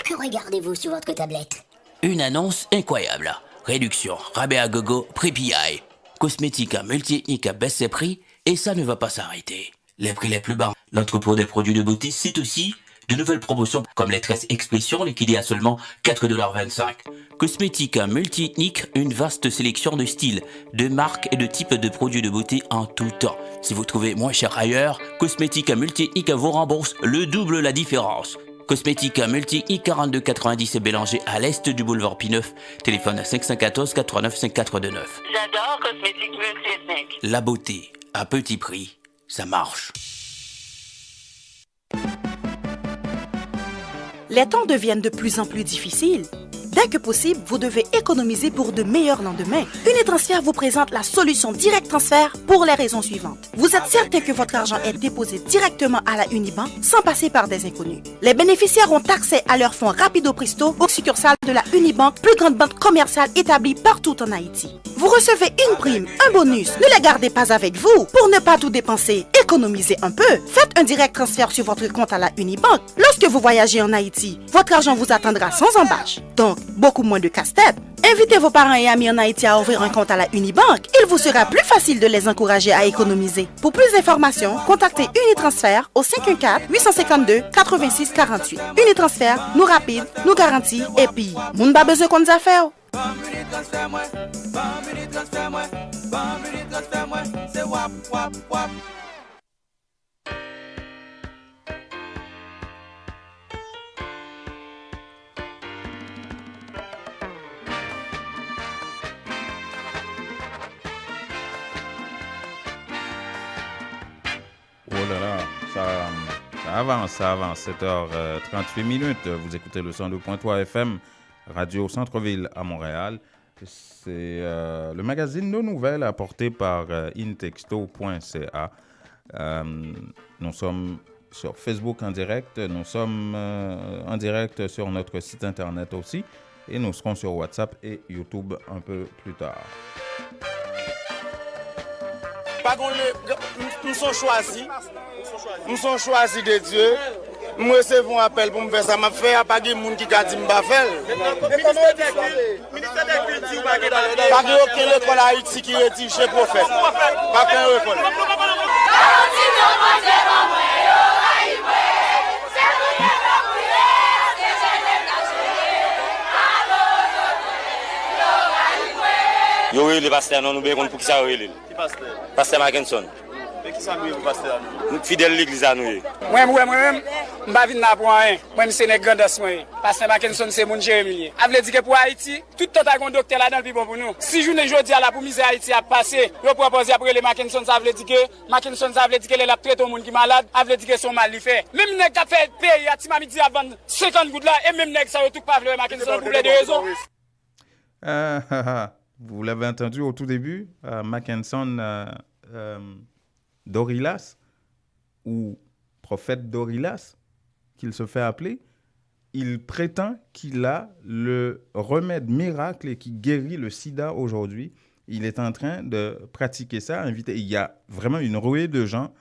Que regardez-vous sur votre tablette?
Une annonce incroyable. Réduction, rabais à gogo, prix PI. Cosmética multi-ethnique à baisse ses prix et ça ne va pas s'arrêter. Les prix les plus bas. L'entrepôt des produits de beauté cite aussi de nouvelles promotions comme les tresses expression liquidées à seulement 4,25 $. Cosmética multi-ethnique, une vaste sélection de styles, de marques et de types de produits de beauté en tout temps. Si vous trouvez moins cher ailleurs, Cosmética multi-ethnique vous rembourse le double la différence. Cosmética Multi-I 4290 est Bélanger à l'est du boulevard P9. Téléphone 514 89 5429.
J'adore Cosmétique Multi-Ethnique.
La beauté, à petit prix, ça marche.
Les temps deviennent de plus en plus difficiles. Dès que possible, vous devez économiser pour de meilleurs lendemains. Unitransfert vous présente la solution Direct Transfert pour les raisons suivantes. Vous êtes certain que votre argent est déposé directement à la Unibank sans passer par des inconnus. Les bénéficiaires ont accès à leurs fonds rapido presto aux succursales de la Unibank, plus grande banque commerciale établie partout en Haïti. Vous recevez une prime, un bonus. Ne les gardez pas avec vous. Pour ne pas tout dépenser, économisez un peu. Faites un direct transfert sur votre compte à la Unibank. Lorsque vous voyagez en Haïti, votre argent vous attendra sans embâche. Donc, beaucoup moins de casse-tête. Invitez vos parents et amis en Haïti à ouvrir un compte à la Unibank. Il vous sera plus facile de les encourager à économiser. Pour plus d'informations, contactez Unitransfert au 514-852-8648. Unitransfert, nous rapide, nous garantit et puis, moun ba besoin qu'on nous a fait.
Oh là là, ça avance, 7h38 minutes. Vous écoutez le 102.3 FM, Radio Centre-Ville à Montréal. C'est le magazine Nos Nouvelles apporté par intexto.ca. Nous sommes sur Facebook en direct, nous sommes en direct sur notre site internet aussi et nous serons sur WhatsApp et YouTube un peu plus tard.
Nous sommes choisis de Dieu. Nous recevons un appel pour me faire ça. Je fais pas de monde qui a dit que je vais faire. Pas de aucune école à Haïti qui rédige les prophètes. Pas qu'un école.
Oui, le pasteur, non, nous avons pour qui ça oui.
Qui pasteur?
Pasteur Mackinson.
Mais qui ça nous est, pasteur?
Nous fidèles de l'église à nous.
Moi-même, je ne vais pas pour rien. Moi, c'est une grande moi. Pasteur Mackinson, c'est mon Jérémie. A veut dire que pour Haïti, tout le temps, un docteur là-dedans, puis bon pour nous. Si je ne dis à la pour misère Haïti a passé, je propose après les Mackinson, ça veut dire que Mackinson, ça veut dire que les l'a traité au monde qui est malade, ça veut dire que son mal il fait. Même les gars fait payer à Timami dit avant 50 gouttes là, et même les ça tout pas le Mackinson pour les deux raisons.
Vous l'avez entendu au tout début, Mackinson Dorilas, ou prophète Dorilas, qu'il se fait appeler, il prétend qu'il a le remède miracle et qui guérit le sida aujourd'hui. Il est en train de pratiquer ça. Il y a vraiment une ruée de gens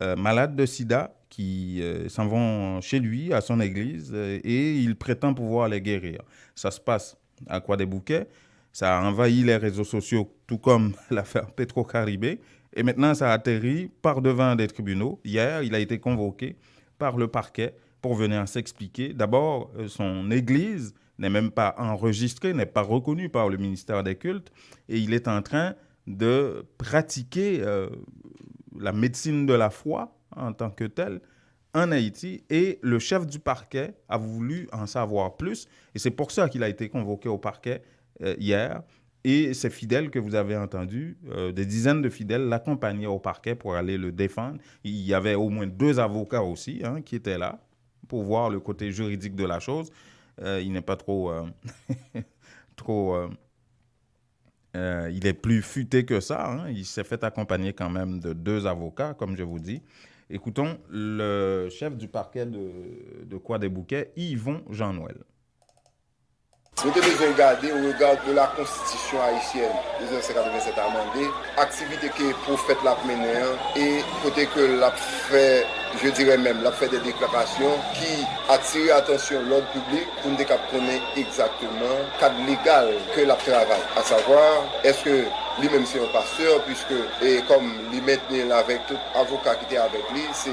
malades de sida qui s'en vont chez lui, à son église, et il prétend pouvoir les guérir. Ça se passe à Croix-des-Bouquets. Ça a envahi les réseaux sociaux, tout comme l'affaire Petro-Caribé. Et maintenant, ça a atterri par devant des tribunaux. Hier, il a été convoqué par le parquet pour venir s'expliquer. D'abord, son église n'est même pas enregistrée, n'est pas reconnue par le ministère des Cultes. Et il est en train de pratiquer la médecine de la foi en tant que telle en Haïti. Et le chef du parquet a voulu en savoir plus. Et c'est pour ça qu'il a été convoqué au parquet hier, et ces fidèles que vous avez entendus, des dizaines de fidèles l'accompagnaient au parquet pour aller le défendre. Il y avait au moins 2 avocats aussi qui étaient là pour voir le côté juridique de la chose. Il n'est pas trop Il est plus futé que ça. Hein. Il s'est fait accompagner quand même de 2 avocats, comme je vous dis. Écoutons le chef du parquet de Croix-des-Bouquets, Yvon Jean-Noël.
Nous devons regarder au regard de la Constitution haïtienne de 1987 amendée, activité que le prophète l'a menée et côté que l'a fait, je dirais même, l'a fait des déclarations qui attirent l'attention de l'ordre public pour nous connaître exactement le cadre légal que l'a travail. À savoir, est-ce que lui-même c'est un pasteur, puisque, et comme lui maintenant avec tout avocat qui était avec lui, c'est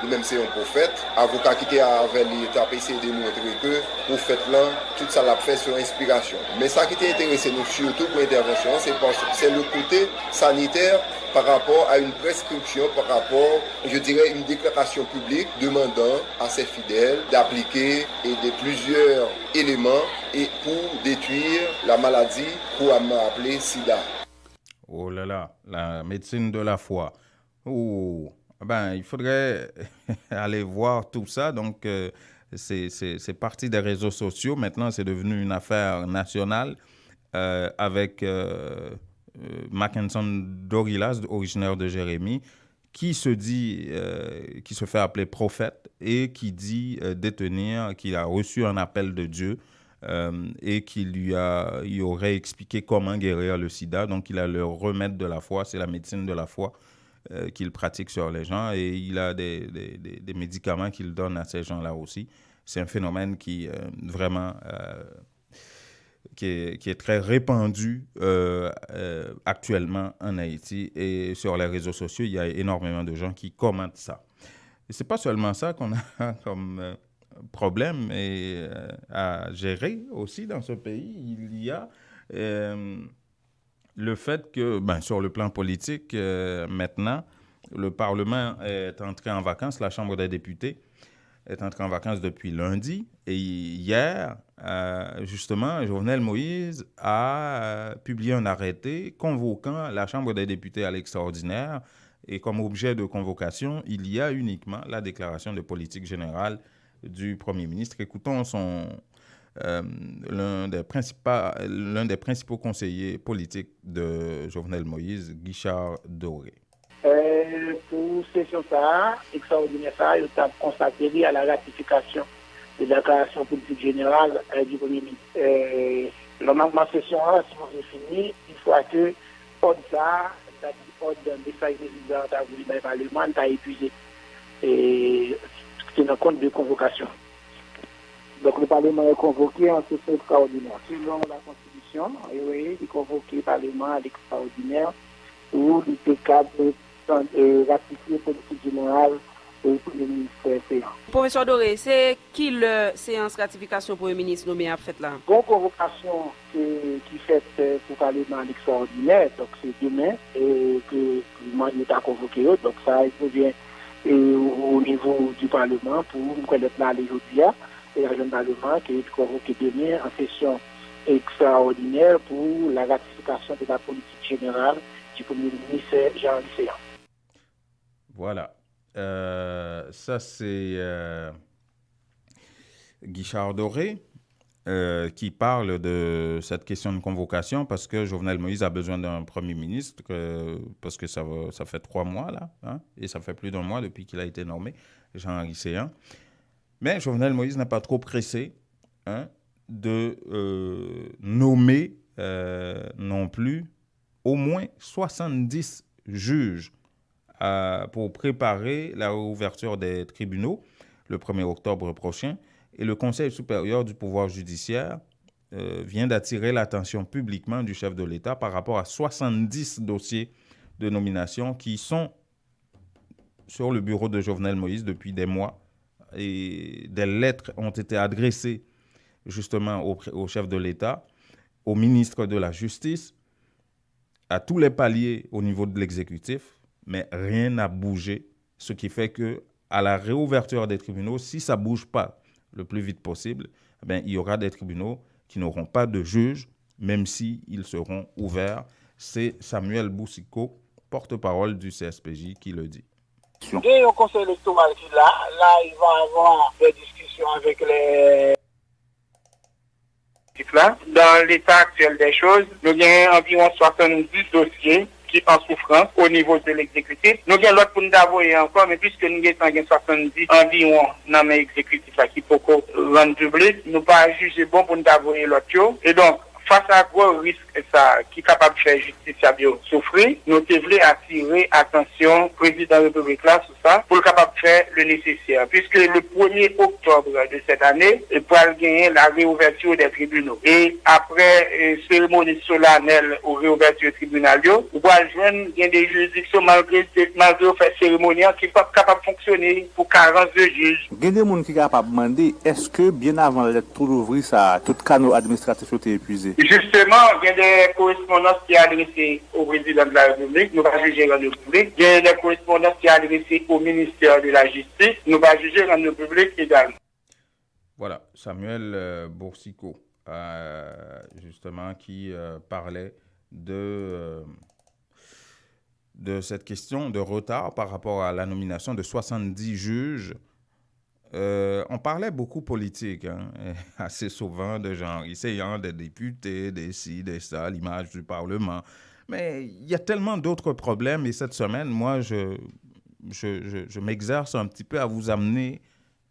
lui-même c'est un prophète. Avocat qui était avec lui, il a essayé de démontrer que le prophète là, tout ça l'a fait sur inspiration. Mais ça qui était intéressé nous surtout pour l'intervention, c'est le côté sanitaire par rapport à une prescription, par rapport, je dirais, une déclaration publique demandant à ses fidèles d'appliquer et de plusieurs éléments et pour détruire la maladie couramment appelée SIDA.
Oh là là, la médecine de la foi. Oh, ben, il faudrait aller voir tout ça. Donc, c'est parti des réseaux sociaux. Maintenant, c'est devenu une affaire nationale avec Mackinson Dorilas, originaire de Jérémie, qui se dit, qui se fait appeler prophète et qui dit détenir, qu'il a reçu un appel de Dieu et qu'il il aurait expliqué comment guérir le sida. Donc, il a le remède de la foi, c'est la médecine de la foi qu'il pratique sur les gens et il a des médicaments qu'il donne à ces gens-là aussi. C'est un phénomène qui vraiment... qui est très répandu actuellement en Haïti et sur les réseaux sociaux, il y a énormément de gens qui commentent ça. Et c'est pas seulement ça qu'on a comme problème à gérer aussi dans ce pays. Il y a le fait que, sur le plan politique, maintenant, le Parlement est entré en vacances, la Chambre des députés est entrée en vacances depuis lundi. Et hier, justement, Jovenel Moïse a publié un arrêté convoquant la Chambre des députés à l'extraordinaire. Et comme objet de convocation, il y a uniquement la déclaration de politique générale du Premier ministre. Écoutons l'un des principaux conseillers politiques de Jovenel Moïse, Guichard Doré.
Pour session ça, extraordinaire ça, il a constaté à la ratification de la déclaration politique générale du Premier ministre. Normalement, session là, si on fini, il faut que ça, c'est-à-dire le message président a voulu dans le Parlement, a épuisé. Et c'est un compte de convocation. Donc le Parlement est convoqué en session extraordinaire. Selon la Constitution, il est convoqué le Parlement à l'extraordinaire où il est capable de ratifier politique générale au Premier ministre.
Professeur Doré, c'est qui le séance ratification pour le ministre nommé à fait là?
Bonne convocation qui fait pour le Parlement à l'extraordinaire, donc c'est demain et que le Parlement est convoqué. Donc ça, il revient au niveau du Parlement pour nous connaître là les aujourd'hui et le Parlement qui est convoqué demain en session extraordinaire pour la ratification de la politique générale du Premier ministre Jean Lycéen.
Voilà. Ça, c'est Guichard Doré qui parle de cette question de convocation parce que Jovenel Moïse a besoin d'un Premier ministre parce que ça fait 3 mois, là, hein, et ça fait plus d'1 mois depuis qu'il a été nommé, Jean Lycéen. Mais Jovenel Moïse n'est pas trop pressé de nommer non plus au moins 70 juges pour préparer la réouverture des tribunaux le 1er octobre prochain. Et le Conseil supérieur du pouvoir judiciaire vient d'attirer l'attention publiquement du chef de l'État par rapport à 70 dossiers de nomination qui sont sur le bureau de Jovenel Moïse depuis des mois. Et des lettres ont été adressées justement au chef de l'État, au ministre de la Justice, à tous les paliers au niveau de l'exécutif, mais rien n'a bougé, ce qui fait que à la réouverture des tribunaux, si ça ne bouge pas le plus vite possible, il y aura des tribunaux qui n'auront pas de juges, même s'ils seront ouverts. C'est Samuel Boussiko, porte-parole du CSPJ, qui le dit.
Il y a un conseil électoral qui est là. Là, il va y avoir des discussions avec les Là, dans l'état actuel des choses, nous avons environ 70 dossiers qui sont en souffrance au niveau de l'exécutif. Nous avons l'autre pour nous envoyer encore, mais puisque nous avons 70 environ dans l'exécutif qui peut rendre public, nous pas juger bon pour nous envoyer l'autre. Et donc, face à gros risque ça qui est capable de faire justice à bien souffrir, nous devons attirer attention président de la République là sur ça pour le capable de faire le nécessaire. Puisque le 1er octobre de cette année, il pourra gagner la réouverture des tribunaux. Et après cérémonie solennelle aux réouverture des tribunaux, on va joindre des juridictions malgré faire cérémonie qui ne sont pas capables de fonctionner pour carence de juges.
Il y a des gens qui sont capables de demander est-ce que bien avant de tout ouvrir ça, tout canal administratif est épuisé?
Justement, il y a des correspondances qui sont adressées au président de la République, nous va juger en public. Il y a des correspondances qui sont adressées au ministère de la Justice, nous va juger en public également.
Voilà, Samuel Boursicot, justement, qui parlait de cette question de retard par rapport à la nomination de 70 juges. On parlait beaucoup politique, assez souvent de gens essayant des députés, des ci, des ça, l'image du Parlement. Mais il y a tellement d'autres problèmes et cette semaine, moi, je m'exerce un petit peu à vous amener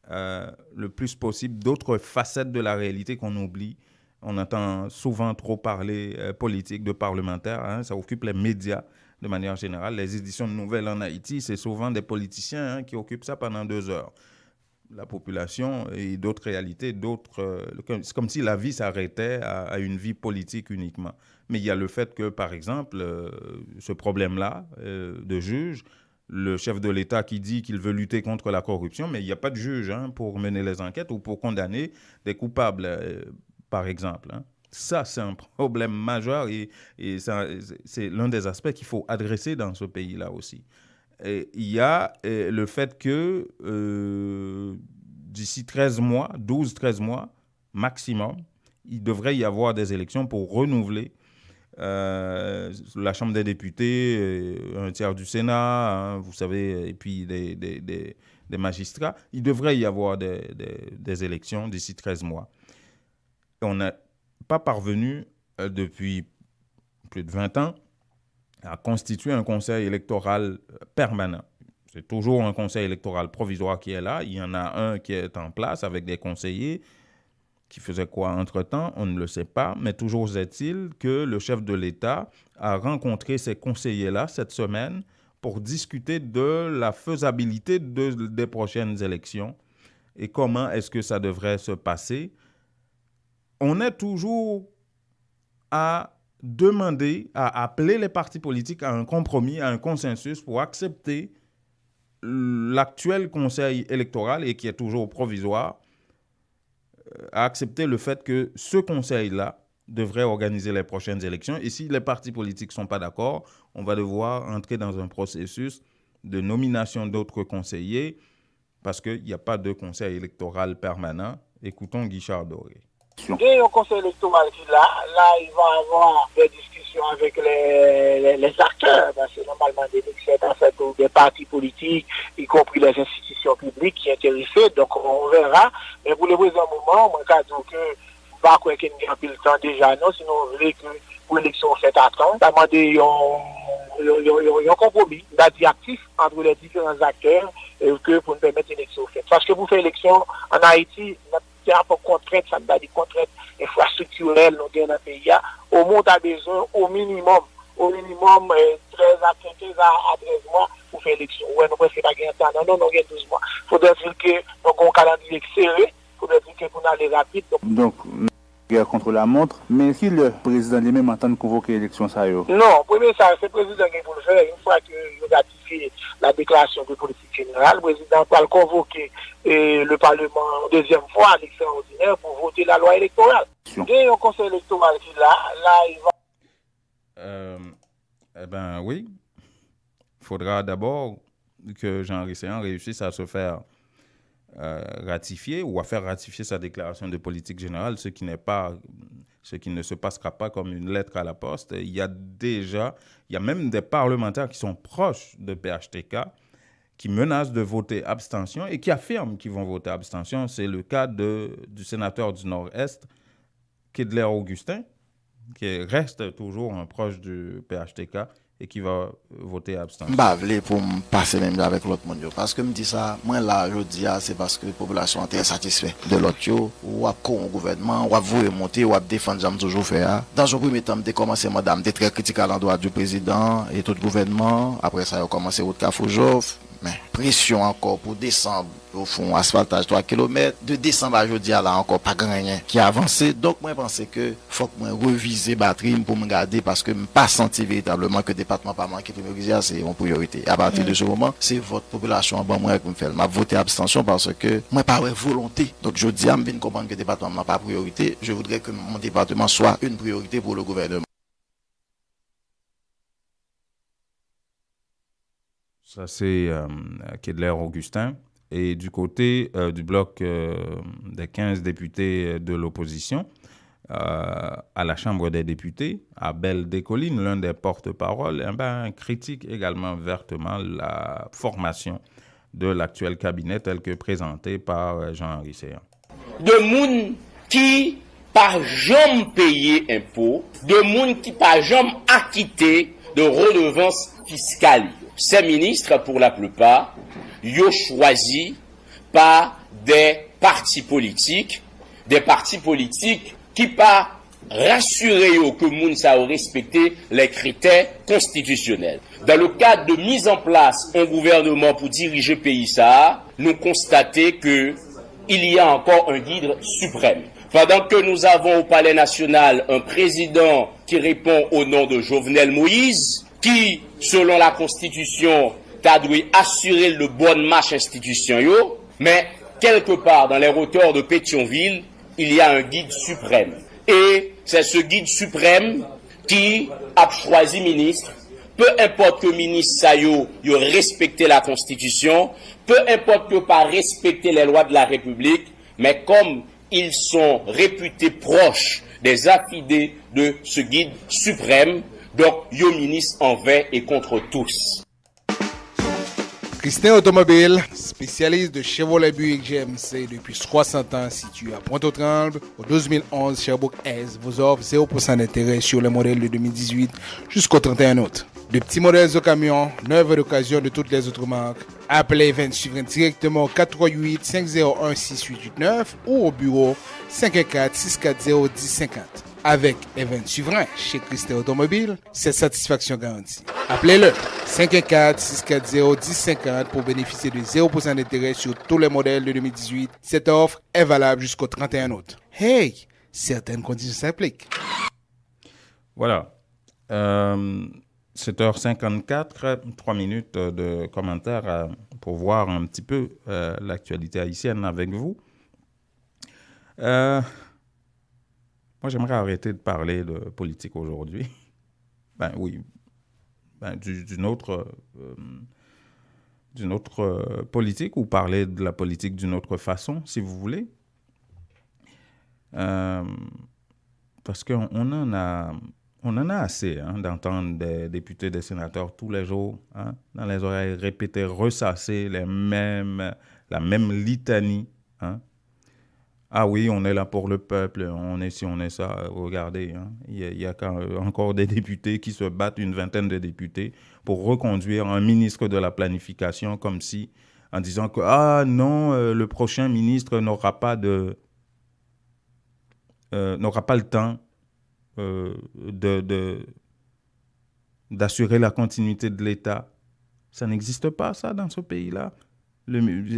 le plus possible d'autres facettes de la réalité qu'on oublie. On entend souvent trop parler politique de parlementaires, ça occupe les médias de manière générale. Les éditions de nouvelles en Haïti, c'est souvent des politiciens qui occupent ça pendant 2 heures. La population et d'autres réalités, c'est comme si la vie s'arrêtait à une vie politique uniquement. Mais il y a le fait que, par exemple, ce problème-là de juge, le chef de l'État qui dit qu'il veut lutter contre la corruption, mais il n'y a pas de juge pour mener les enquêtes ou pour condamner des coupables, par exemple. Ça, c'est un problème majeur et ça, c'est l'un des aspects qu'il faut adresser dans ce pays-là aussi. Et il y a le fait que d'ici 12-13 mois maximum, il devrait y avoir des élections pour renouveler la Chambre des députés, un tiers du Sénat, vous savez, et puis des magistrats. Il devrait y avoir des élections d'ici 13 mois. Et on n'a pas parvenu depuis plus de 20 ans à constituer un conseil électoral permanent. C'est toujours un conseil électoral provisoire qui est là. Il y en a un qui est en place avec des conseillers qui faisaient quoi entre-temps, on ne le sait pas. Mais toujours est-il que le chef de l'État a rencontré ces conseillers-là cette semaine pour discuter de la faisabilité des prochaines élections et comment est-ce que ça devrait se passer. On est toujours à demander, à appeler les partis politiques à un compromis, à un consensus pour accepter l'actuel conseil électoral et qui est toujours provisoire, à accepter le fait que ce conseil-là devrait organiser les prochaines élections. Et si les partis politiques ne sont pas d'accord, on va devoir entrer dans un processus de nomination d'autres conseillers parce qu'il n'y a pas de conseil électoral permanent. Écoutons Guichard Doré.
Il y a un conseil électoral qui là, il va avoir des discussions avec les acteurs, parce que normalement, c'est en fait des partis politiques, y compris les institutions publiques qui sont intéressées, donc on verra. Mais pour le présent moment, moi, je dis que pas quoi qu'il n'y a plus le temps déjà, non, sinon on voulait que pour l'élection, on fait attendre, demander un compromis, actif entre les différents acteurs que pour nous permettre l'élection faite. Parce que pour faire l'élection en Haïti, il y a pas de contraintes, ça veut dire contraintes infrastructurelles dans le pays. Au monde a besoin au minimum 13 à 15 à 13 mois pour faire l'élection. Ouais, nous ne pouvons pas gagner temps. Non, il y a 12 mois. Il faudrait dire que nous avons un calendrier serré, il faudrait dire que pour aller rapide.
Donc, guerre contre la montre, mais si le président lui-même entend de convoquer l'élection, ça y est.
Non, premier, ça, c'est le président qui peut le faire. Une fois qu'il a ratifié la déclaration de politique générale, le président va le convoquer le Parlement deuxième fois à l'extraordinaire pour voter la loi électorale. Il y a un conseil électoral qui là, il va...
Eh bien, oui. Il faudra d'abord que Jean Risséan réussisse à se faire ratifier ou à faire ratifier sa déclaration de politique générale, ce qui ne se passera pas comme une lettre à la poste. Il y a même des parlementaires qui sont proches de PHTK qui menacent de voter abstention et qui affirment qu'ils vont voter abstention. C'est le cas du sénateur du Nord-Est Kedler Augustin, qui reste toujours un proche du PHTK et qui va voter abstention.
Bah, pour me passer même avec l'autre monde. Parce que me dit ça, moi là, je dis, c'est parce que la population est très satisfaite de l'autre. Ou à quoi au gouvernement, ou à vous remonter, ou à défendre, j'aime toujours faire. Dans un premier temps, j'ai commencé, madame, d'être très critique à l'endroit du président et tout le gouvernement. Après ça, j'ai commencé au Cafoujov. Mais pression encore pour descendre au fond, asphaltage 3 km. De décembre à aujourd'hui, là encore pas grand rien qui a avancé. Donc, moi, je pense que faut que moi reviser batterie pour me garder parce que je ne pas senti véritablement que le département pas manqué priorité, c'est une priorité. À partir de ce moment, c'est votre population en bas, moi, qui me fait. Je voté abstention parce que moi, pas volonté. Donc, je dis, je viens comprendre que le département n'a pas priorité. Je voudrais que mon département soit une priorité pour le gouvernement.
Ça, c'est Kedler Augustin. Et du côté du bloc des 15 députés de l'opposition, à la Chambre des députés, Abel Descollines, l'un des porte-paroles, critique également vertement la formation de l'actuel cabinet tel que présenté par Jean-Henri Séan.
De moun qui pas jamais payé impôt, de moun qui pas jamais acquitté de redevances fiscales. Ces ministres, pour la plupart, ils ont choisi par des partis politiques qui pas rassuré que moun sa a respecté les critères constitutionnels. Dans le cadre de mise en place un gouvernement pour diriger le pays ça, nous constatons que il y a encore un guide suprême. Pendant que nous avons au Palais national un président qui répond au nom de Jovenel Moïse, qui, selon la Constitution, a dû assurer le bon marche institution, mais quelque part dans les hauteurs de Pétionville, il y a un guide suprême. Et c'est ce guide suprême qui a choisi ministre. Peu importe que ministre ça yo respecté la Constitution, peu importe que pas respecter les lois de la République, mais comme ils sont réputés proches des affidés de ce guide suprême, donc yo ministre envers et contre tous.
Christin Automobile, spécialiste de Chevrolet Buick GMC depuis 60 ans, situé à Pointe-aux-Trembles, au 2011 Sherbrooke-Est, vous offre 0% d'intérêt sur les modèles de 2018 jusqu'au 31 août. De petits modèles de camions, neuves d'occasion de toutes les autres marques. Appelez Event suivant directement au 438-501-6889 ou au bureau 514-640-1050. Avec Event Suivant chez Christin Automobile, c'est satisfaction garantie. Appelez-le 514-640-1050 pour bénéficier de 0% d'intérêt sur tous les modèles de 2018. Cette offre est valable jusqu'au 31 août. Hey, certaines conditions s'appliquent.
Voilà. 7h54, 3 minutes de commentaires pour voir un petit peu l'actualité haïtienne avec vous. Moi, j'aimerais arrêter de parler de politique aujourd'hui. D'une autre politique ou parler de la politique d'une autre façon, si vous voulez. Parce qu'on en a assez d'entendre des députés, des sénateurs tous les jours, dans les oreilles répéter, ressasser la même litanie. Ah oui, on est là pour le peuple, on est ci, on est ça. Regardez, il y a encore des députés qui se battent, une vingtaine de députés, pour reconduire un ministre de la planification comme si, en disant que, le prochain ministre n'aura pas le temps d'assurer la continuité de l'État. Ça n'existe pas, ça, dans ce pays-là.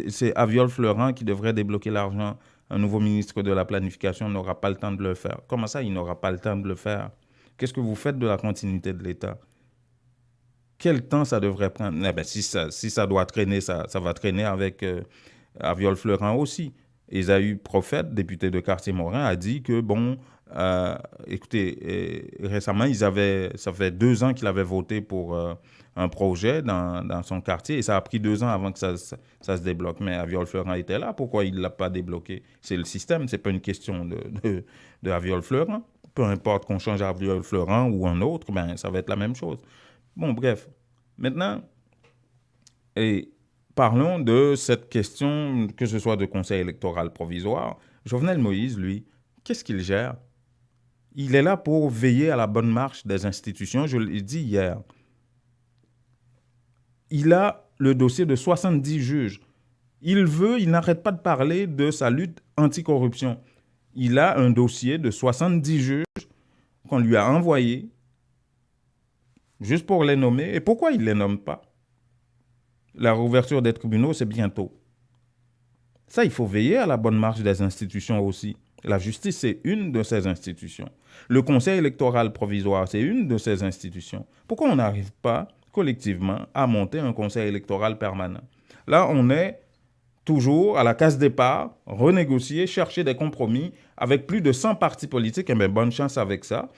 C'est Aviol Fleuran qui devrait débloquer l'argent. Un nouveau ministre de la planification n'aura pas le temps de le faire. Comment ça, il n'aura pas le temps de le faire? Qu'est-ce que vous faites de la continuité de l'État? Quel temps ça devrait prendre? Si ça doit traîner, ça va traîner avec Aviol Fleuran aussi. Esaü Prophète, député de Quartier-Morin, a dit que, récemment, ça fait 2 ans qu'il avait voté pour un projet dans son quartier et ça a pris 2 ans avant que ça se débloque. Mais Aviol Fleuran était là, pourquoi il ne l'a pas débloqué? C'est le système, ce n'est pas une question de Aviol Fleuran. Peu importe qu'on change Aviol Fleuran ou un autre, ça va être la même chose. Bon, bref. Maintenant, parlons de cette question, que ce soit de conseil électoral provisoire. Jovenel Moïse, lui, qu'est-ce qu'il gère? Il est là pour veiller à la bonne marche des institutions, je l'ai dit hier. Il a le dossier de 70 juges. Il n'arrête pas de parler de sa lutte anticorruption. Il a un dossier de 70 juges qu'on lui a envoyé juste pour les nommer. Et pourquoi il ne les nomme pas? La réouverture des tribunaux, c'est bientôt. Ça, il faut veiller à la bonne marche des institutions aussi. La justice, c'est une de ces institutions. Le Conseil électoral provisoire, c'est une de ces institutions. Pourquoi on n'arrive pas collectivement à monter un Conseil électoral permanent? Là, on est toujours à la case départ, renégocier, chercher des compromis avec plus de 100 partis politiques. Eh bien, bonne chance avec ça.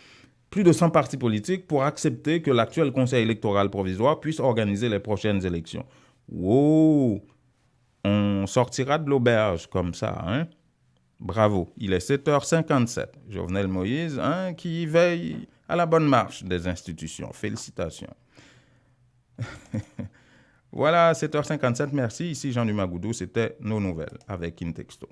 Plus de 100 partis politiques pour accepter que l'actuel Conseil électoral provisoire puisse organiser les prochaines élections. Wow! On sortira de l'auberge comme ça, hein? Bravo. Il est 7h57. Jovenel Moïse, hein, qui veille à la bonne marche des institutions. Félicitations. Voilà, 7h57, merci. Ici Jean-Luc Magoudou, c'était Nos Nouvelles avec Intexto.